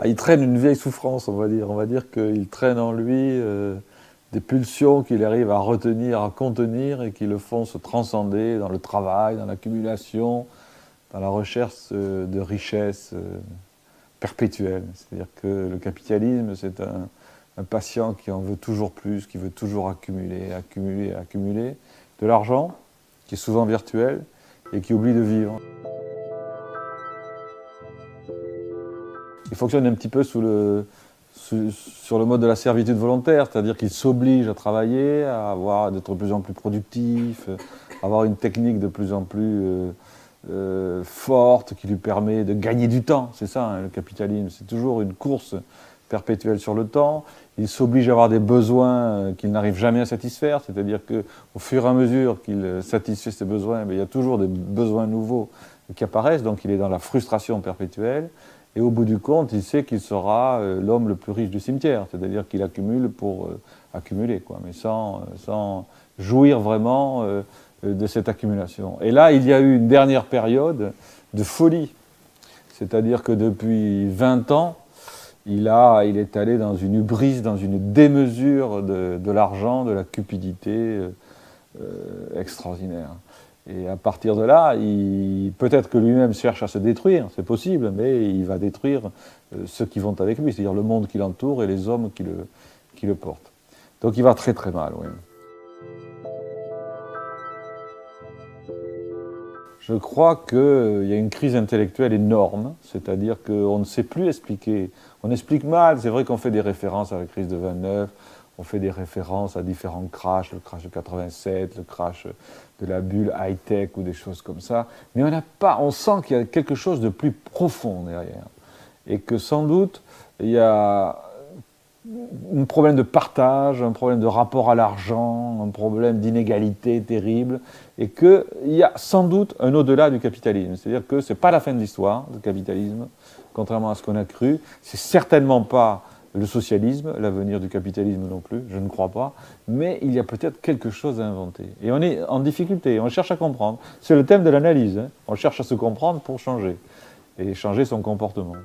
il traîne une vieille souffrance, on va dire. On va dire qu'il traîne en lui des pulsions qu'il arrive à retenir, à contenir et qui le font se transcender dans le travail, dans l'accumulation, dans la recherche de richesses perpétuelles. C'est-à-dire que le capitalisme, c'est un patient qui en veut toujours plus, qui veut toujours accumuler, accumuler, accumuler de l'argent, qui est souvent virtuel et qui oublie de vivre. Il fonctionne un petit peu sur le mode de la servitude volontaire, c'est-à-dire qu'il s'oblige à travailler, d'être de plus en plus productif, avoir une technique de plus en plus forte qui lui permet de gagner du temps. C'est ça, hein, le capitalisme. C'est toujours une course perpétuelle sur le temps. Il s'oblige à avoir des besoins qu'il n'arrive jamais à satisfaire, c'est-à-dire qu'au fur et à mesure qu'il satisfait ses besoins, il y a toujours des besoins nouveaux qui apparaissent, donc il est dans la frustration perpétuelle. Et au bout du compte, il sait qu'il sera l'homme le plus riche du cimetière, c'est-à-dire qu'il accumule pour accumuler, quoi, mais sans jouir vraiment de cette accumulation. Et là, il y a eu une dernière période de folie, c'est-à-dire que depuis 20 ans, il est allé dans une hubris, dans une démesure de l'argent, de la cupidité extraordinaire. Et à partir de là, peut-être que lui-même cherche à se détruire, c'est possible, mais il va détruire ceux qui vont avec lui, c'est-à-dire le monde qui l'entoure et les hommes qui le portent. Donc il va très très mal, oui. Je crois qu'il y a une crise intellectuelle énorme, c'est-à-dire qu'on ne sait plus expliquer. On explique mal, c'est vrai qu'on fait des références à la crise de 29, on fait des références à différents crashs, le crash de 87, le crash de la bulle high-tech ou des choses comme ça, mais on sent qu'il y a quelque chose de plus profond derrière. Et que sans doute, il y a un problème de partage, un problème de rapport à l'argent, un problème d'inégalité terrible, et qu'il y a sans doute un au-delà du capitalisme. C'est-à-dire que ce n'est pas la fin de l'histoire, le capitalisme, contrairement à ce qu'on a cru. C'est certainement pas le socialisme, l'avenir du capitalisme non plus, je ne crois pas, mais il y a peut-être quelque chose à inventer. Et on est en difficulté, on cherche à comprendre. C'est le thème de l'analyse, hein. On cherche à se comprendre pour changer, et changer son comportement.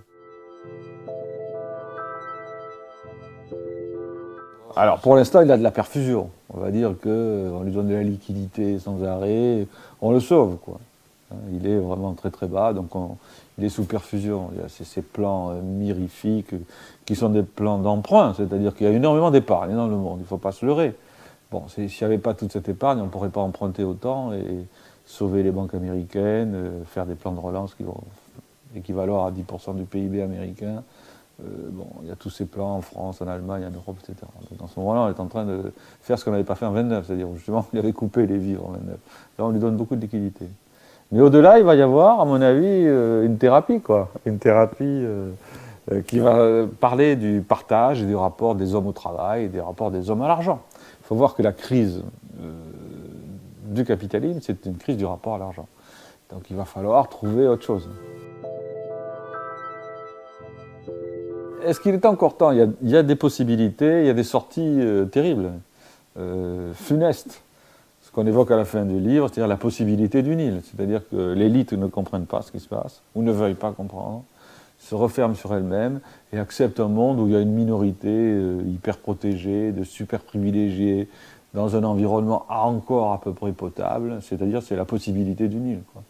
Alors pour l'instant, il a de la perfusion. On va dire qu'on lui donne de la liquidité sans arrêt, on le sauve, quoi. Il est vraiment très très bas, donc il est sous perfusion. Il y a ces plans mirifiques qui sont des plans d'emprunt, c'est-à-dire qu'il y a énormément d'épargne dans le monde, il ne faut pas se leurrer. Bon, s'il n'y avait pas toute cette épargne, on ne pourrait pas emprunter autant et sauver les banques américaines, faire des plans de relance qui vont équivaloir à 10% du PIB américain. Bon, il y a tous ces plans en France, en Allemagne, en Europe, etc. Donc, dans ce moment-là, on est en train de faire ce qu'on n'avait pas fait en 29, c'est-à-dire justement qu'il avait coupé les vivres en 29. Là, on lui donne beaucoup de liquidités. Mais au-delà, il va y avoir, à mon avis, une thérapie, quoi. Une thérapie qui va parler du partage et du rapport des hommes au travail et des rapports des hommes à l'argent. Il faut voir que la crise du capitalisme, c'est une crise du rapport à l'argent. Donc il va falloir trouver autre chose. Est-ce qu'il est encore temps? Il y a des possibilités, il y a des sorties terribles, funestes. Ce qu'on évoque à la fin du livre, c'est-à-dire la possibilité du Nil. C'est-à-dire que l'élite ne comprenne pas ce qui se passe, ou ne veuille pas comprendre, se referme sur elle-même et accepte un monde où il y a une minorité hyper protégée, de super privilégiés, dans un environnement encore à peu près potable. C'est-à-dire c'est la possibilité du Nil, quoi.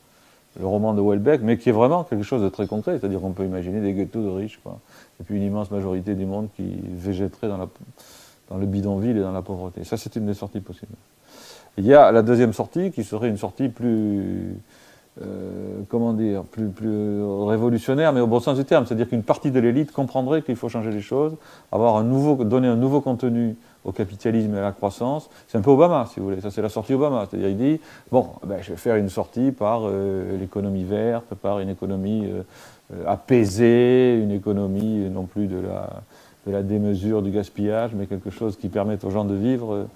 Le roman de Houellebecq, mais qui est vraiment quelque chose de très concret, c'est-à-dire qu'on peut imaginer des ghettos de riches, quoi. Et puis une immense majorité du monde qui végéterait dans le bidonville et dans la pauvreté. Ça, c'est une des sorties possibles. Il y a la deuxième sortie, qui serait une sortie plus, plus révolutionnaire, mais au bon sens du terme. C'est-à-dire qu'une partie de l'élite comprendrait qu'il faut changer les choses, donner un nouveau contenu au capitalisme et à la croissance. C'est un peu Obama, si vous voulez. Ça, c'est la sortie Obama. C'est-à-dire, il dit, bon, je vais faire une sortie par l'économie verte, par une économie apaisée, une économie non plus de la démesure, du gaspillage, mais quelque chose qui permette aux gens de vivre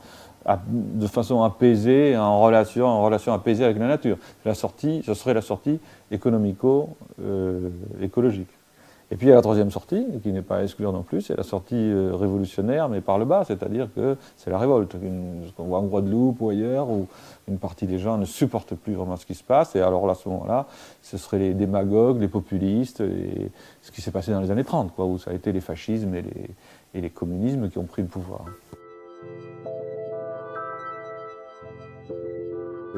de façon apaisée, en relation apaisée avec la nature. Ce serait la sortie économico-écologique. Et puis il y a la troisième sortie, qui n'est pas à exclure non plus, c'est la sortie révolutionnaire, mais par le bas, c'est-à-dire que c'est la révolte. Ce qu'on voit en Guadeloupe ou ailleurs, où une partie des gens ne supportent plus vraiment ce qui se passe, et alors là, à ce moment-là, ce seraient les démagogues, les populistes, et ce qui s'est passé dans les années 30, quoi, où ça a été les fascismes et les communismes qui ont pris le pouvoir.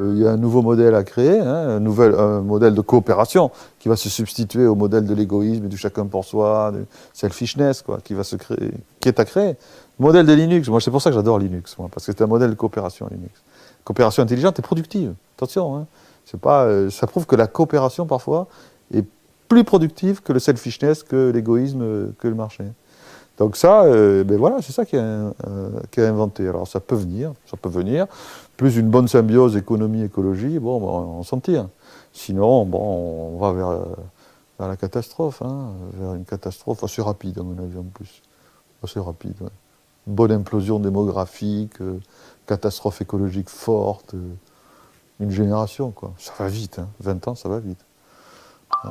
Il y a un nouveau modèle à créer, hein, un modèle de coopération qui va se substituer au modèle de l'égoïsme et du chacun pour soi, du selfishness, quoi, qui est à créer. Le modèle de Linux, moi c'est pour ça que j'adore Linux, moi, parce que c'est un modèle de coopération Linux. Coopération intelligente et productive. Attention, hein, c'est pas, ça prouve que la coopération parfois est plus productive que le selfishness, que l'égoïsme, que le marché. Donc ça, ben voilà, c'est ça qui est inventé. Alors ça peut venir, plus une bonne symbiose économie-écologie, bon, ben, on s'en tire. Sinon, bon, on va vers la catastrophe, hein, vers une catastrophe assez rapide, à mon avis, en plus. Assez rapide, ouais. Bonne implosion démographique, catastrophe écologique forte, une génération, quoi. Ça va vite, hein. 20 ans, ça va vite. Ouais.